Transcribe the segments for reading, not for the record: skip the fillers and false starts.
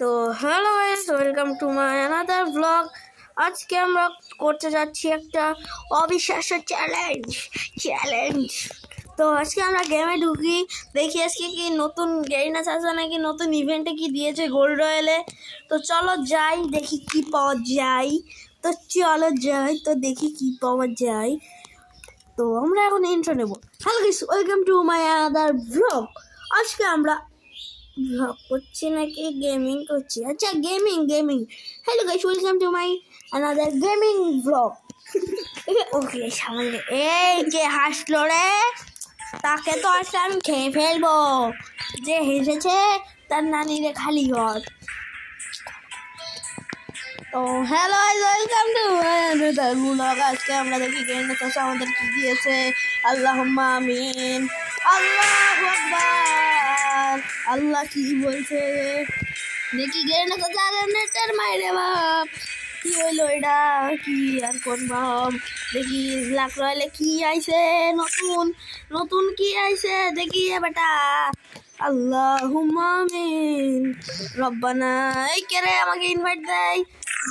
তো hello guys, welcome to my another blog. আজকে আমরা করতে যাচ্ছি একটা অবিশ্বাস্য চ্যালেঞ্জ। তো আজকে আমরা গেমে ঢুকি, দেখি আজকে কি নতুন গেরিনা চাচা নাকি নতুন ইভেন্টে কি দিয়েছে গোল্ড রয়্যালে। তো চলো যাই, দেখি কি পাওয়া যায়। তো দেখি কি পাওয়া যায়। তো আমরা এখন ইন্ট্রো নেব। Hello guys, welcome to my another blog. আজকে আমরা ব্লগ করছি নাকি গেমিং করছি? আচ্ছা, gaming. Hello guys, welcome to my another gaming blog. Okay, সামনে এই যে হাসলো রে, তাকে তো আজকে আমি খেয়ে ফেলবো। যে হেসেছে তার নানিরে খালি ঘর। তো hello guys, welcome to my another blog. আজকে আমরা দেখি গেরিনা চাচা আমাদের কি দিয়েছে। আল্লাহুম্মা আমিন, আল্লাহু আকবার। আল্লাহ কি বলছে দেখি। গেরিনা চাচা নেটের মাইরে বাপ, কি হইলো এটা? কি আর করবাম, দেখি লাখ রয়্যালে কি আইছে, নতুন কি আইছে দেখি বেটা। আল্লাহুম্মা আমিন রব্বানা। এই কে রে আমাকে ইনভাইট দেয়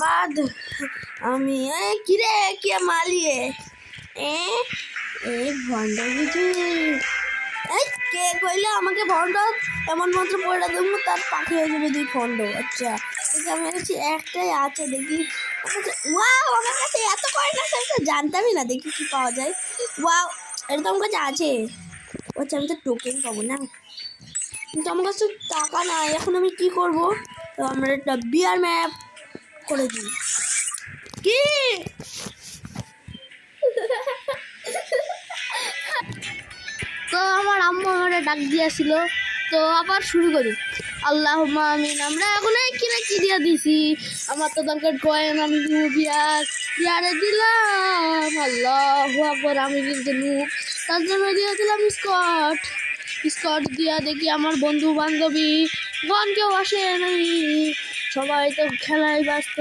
বাদ? আমি এই কিরে কে মালিয়ে এই ভণ্ড বুঝি? এই কে কইলে আমাকে ভণ্ড? এমন মাত্র পড়ে দেবো তার পাখি হয়ে যাবে দুই খণ্ড। আচ্ছা, আমার কাছে একটাই আছে, দেখি। ওয়াও, আমার কাছে এত কয়েন আছে, আমি তো জানতামই না। দেখি কি পাওয়া যায়। ওয়াও, এটা তো আমার কাছে আছে। আচ্ছা, আমি তো টোকেন পাবো না, কিন্তু আমার কাছে টাকা নাই। এখন আমি কি করব? তো আমরা একটা বিয়ার ম্যাপ করে দিই। কি তো আমার আম্মু আমার ডাক দিয়েছিল, তো আবার শুরু করি। আল্লাহুম্মা আমিন। আমরা এখন কি দিয়া দিছি, আমার তো দরকার কয়েন। আমি বিয়ারে দিলাম আল্লাহু আকবার। আমি কিন্তু নুব, তার জন্য দিয়ে দিলাম স্কট দিয়া। দেখি আমার বন্ধু বান্ধবী গন কেউ আসে নাই, সবাই তো খেলায় ব্যস্ত,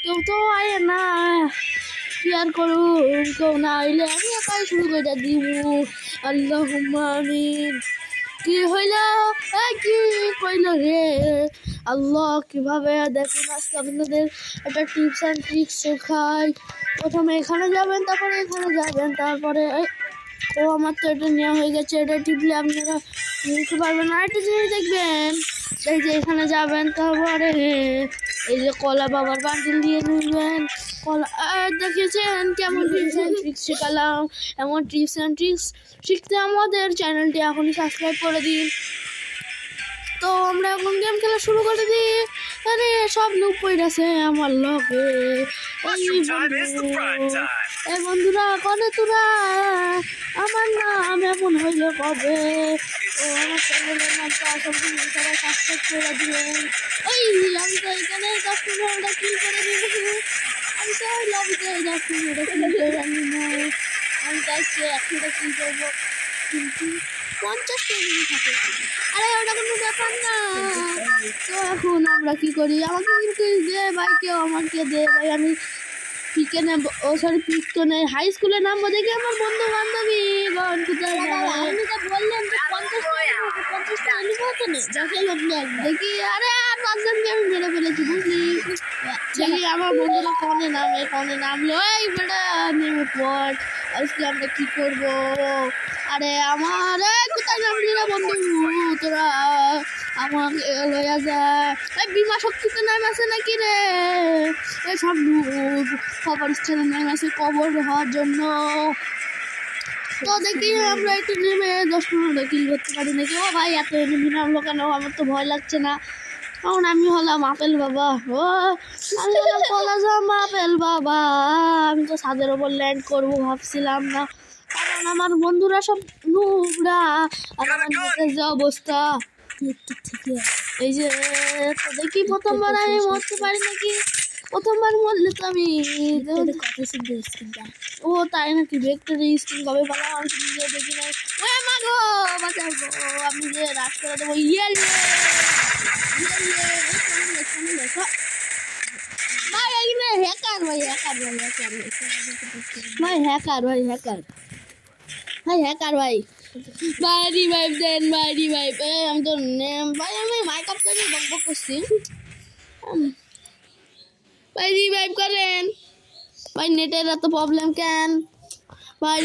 কেউ তো আয় না। কি আর করুন, কেউ না আইলে আমি একাই শুরু করে দিব। আল্লাহুম্মা আমিন। কি হইল? কি কইল রে আল্লাহ? কিভাবে দেখুন, আজকে আপনাদের একটা টিপস অ্যান্ড ট্রিক্স শেখাই। প্রথমে এখানে যাবেন, তারপরে এখানে যাবেন, তারপরে ও আমার তো এটা নেওয়া হয়ে গেছে। এটা টিপলে আপনারা নিতে পারবেন। আর একটা জিনিস দেখবেন, এই যে এখানে যাবেন, তারপরে এই যে কলা বাবার বান্ডিল দিয়ে নিবেন। কলা দেখেছেন কেমন টিপস অ্যান্ড ট্রিক্স শেখালাম? এমন টিপস অ্যান্ড ট্রিক্স শিখতে আমাদের চ্যানেলটি এখনই সাবস্ক্রাইব করে দিন। তো আমরা এখন গেম খেলা শুরু করে দিই। আরে সব লুপ পড়েছে আমার লগে। এই বন্ধুরা কনে তোরা, আমার নাম এমন হইলে কবে? ও আমার চ্যানেলের নামটা সবাই সাবস্ক্রাইব করে দিবেন। এই আমি তো এখানে 10-15 কি করে দিব? আমি তো লবিতে 10-15 কি করে জানি না। আমি চাইছি এখন কি করবো, কিন্তু 50টা মিনিট থাকে। আরে ওটা কোনো ব্যাপার না। তো এখন আমরা কি করি? আমাকে কিন্তু দে ভাই, কেউ আমাকে দে ভাই। আমি পিকে নেব, পিক তো নেই, হাই স্কুলে নামবো। দেখি আমার বন্ধু বান্ধবী গন কোথায় আপনি তো বললেন যে 50টা দেখি। আরে আর 5জনকে আমি মেরে ফেলেছি, বুঝলি? দেখি আমার বন্ধুরা কনে নামলো। এই বেটা নেমে পড়, আজকে আমরা কি করবো? আরে আমার কোথায় নামলি না বন্ধু তোরা? আমাকে লইয়া যায়। এই বিমা শক্তিতে নাম আছে নাকি রে? এসব খবর স্থানে নাম আছে কবর হওয়ার জন্য। তো দেখি আমরা একটু নেমে 10-15 কিল করতে পারি নাকি। ও ভাই, এত এনিমি নামলো কেন? আমার তো ভয় লাগছে না, কারণ আমি হলাম আপেল বাবা। আমি হলাম কলাজাম আপেল বাবা। আমি তো ছাদের ওপর ল্যান্ড করবো ভাবছিলাম না, কারণ আমার বন্ধুরা সব নুবরা। আর আমার নেটের যে অবস্থা, এই যে তো দেখি প্রথমবার আমি মরতে পারি নাকি। প্রথমবার মরলে তো আমি ও তাই নাকি ভেক্টরের স্কিন কবে পেলাম আমি নিজে দেখি না। মাগো বাঁচাবো, আমি যে রাত করে দেবো। হ্যাকার ভাই। ভাই রিভাইভ দেন, ভাই রিভাইভ। আমি তো ভাই আমি মাইক আপ করে বকবক করছি। ভাই রিভাইভ করেন ভাই, নেটের এত প্রবলেম কেন ভাই?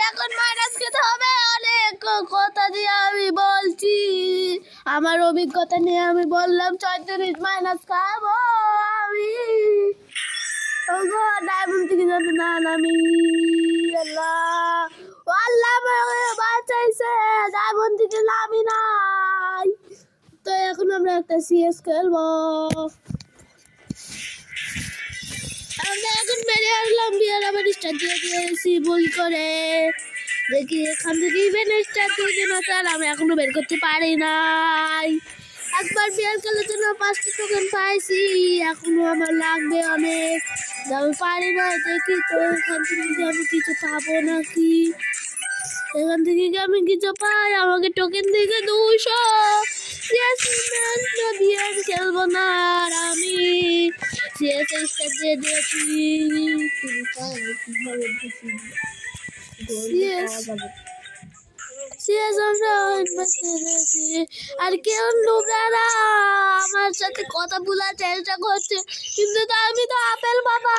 এখন মাইনাস খেতে হবে অনেক কথা দিয়ে আমি বলছি, আমার অভিজ্ঞতা নিয়ে আমি বললাম 34 মাইনাস খাবো আমি। ওগো ডায়মন্ড থেকে যাবে না আমি, আল্লাহ আল্লাহ আমাকে বাঁচাইছে, ডায়মন্ড থেকে নামি নাই। তো এখন আমরা একটা সিএস খেলবো। আমরা এখন বেরিয়ে আসলাম, বিয়ার আবার স্টার্ট দিয়ে দিয়েছি ভুল করে। দেখি এখান থেকে ইভেন্ট স্টার্ট দিয়ে দিন, স্যার আমি এখনো বের করতে পারি নাই। একবার বিয়ার খেলার জন্য 5টি টোকেন পাইছি, এখনো আমার লাগবে অনেক, আমি পারি না। দেখি তো এখান থেকে কি আমি কিছু পাবো নাকি, এখান থেকে কি আমি কিছু পাই? আমাকে টোকেন থেকে 200 বিয়ার খেলবো না আর আমি সিএস স্টার্ট দিয়ে দিয়েছি। আর কেউ নোংরা আমার সাথে কথা বলার চেষ্টা করছে, কিন্তু আমি তো আপেল বাবা,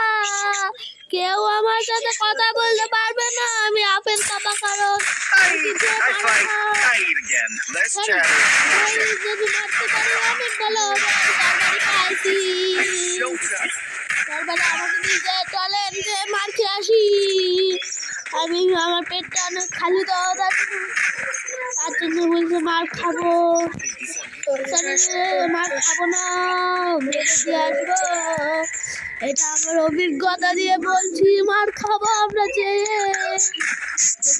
কেউ আমার সাথে কথা বলতে পারবে না, আমি আপেল বাবা। কারণ যদি মারতে পারি অনেক ভালো হবে। পাইছি তারপরে আমাকে নিজে চলেন যে মার খেয়ে আসি। আমি আমার পেটটা অনেক খালি দেওয়া, তার জন্য বলছে মার খাবো, মার খাবো না, মেরে দিয়ে আসবো। এটা আমার অভিজ্ঞতা দিয়ে বলছি, মার খাবো আমরা যে,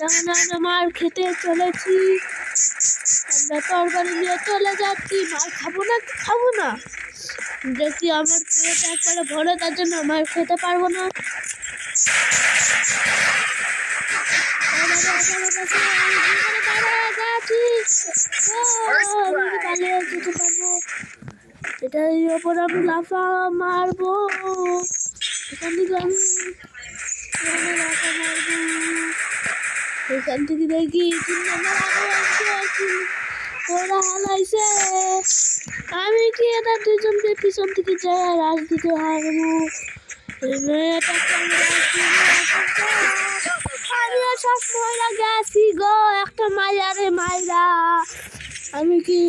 আমরা মার খেতে চলেছি, আমরা তরকারি নিয়ে চলে যাচ্ছি। মার খাবো না, খাবো না, দেখি আমার পেট একবারে ভরে, তার জন্য মার খেতে পারবো না। এটার ওপর আমি লাফা মারবো, এখান থেকে আমি লাফা মারবো। এখান থেকে দেখি ওরা হালাইছে, আমি কি এটা দুজনকে পিছন থেকে যাই আর রাজ দিতে হারবো। আমিও সব মহিলা গেছি গো, একটা মাইরা রে মাইরা। আমি কি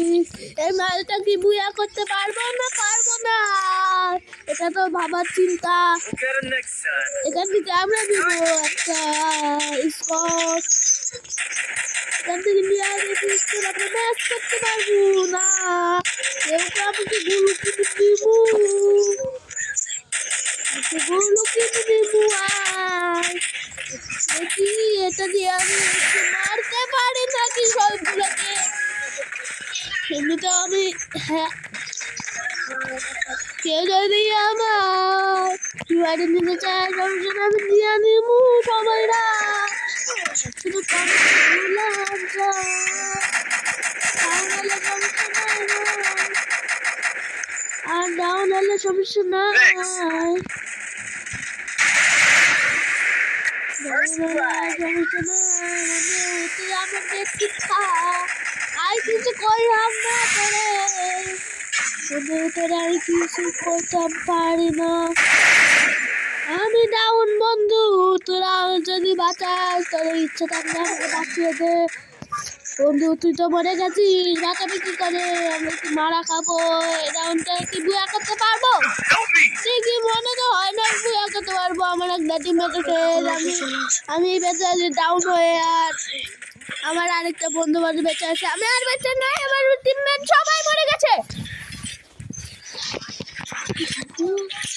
এই মালটা কি বুয়া করতে পারবো না? পারবো না, এটা তো ভাবার চিন্তা। এখান থেকে আমরা দিব একটা স্কট, এখান থেকে নিয়ে আসবো, আমরা ম্যাচ করতে পারবো না। কেউ আমাকে গুরু কিনে দিব, গুরু কিনে দিব। দেখি এটা দিয়ে আমি মারতে পারি নাকি সবগুলোকে। এমনিতে আমি কেউ যদি আমার বাড়ি নিতে চায় সবসময় আমি দিয়ে নিব সবাইরা, শুধু আর ডাউন হলে সমস্যা নাই। কিছু করলাম না তোরে, আমি কিছু করতে পারি না। আমি ডাউন বন্ধু, তোরা যদি বাঁচাস তোর ইচ্ছা থাকলে আমাকে বাঁচিয়ে দে বন্ধু। তুই তো মরে গেছিস, বাঁচাবি কি করে? আমরা কি মারা খাবো? ডাউনটা কি বুয়া করতে পারবো? ঠিকই মনে তো হয় না বুয়া করতে পারবো। আমার একটা টিমমেট আমি বেঁচে আছি ডাউন হয়ে, আর আমার আরেকটা বন্ধু বান্ধব বেঁচে আছে, আমি আর বেঁচে নাই, আমার টিমমেট সবাই মরে গেছে।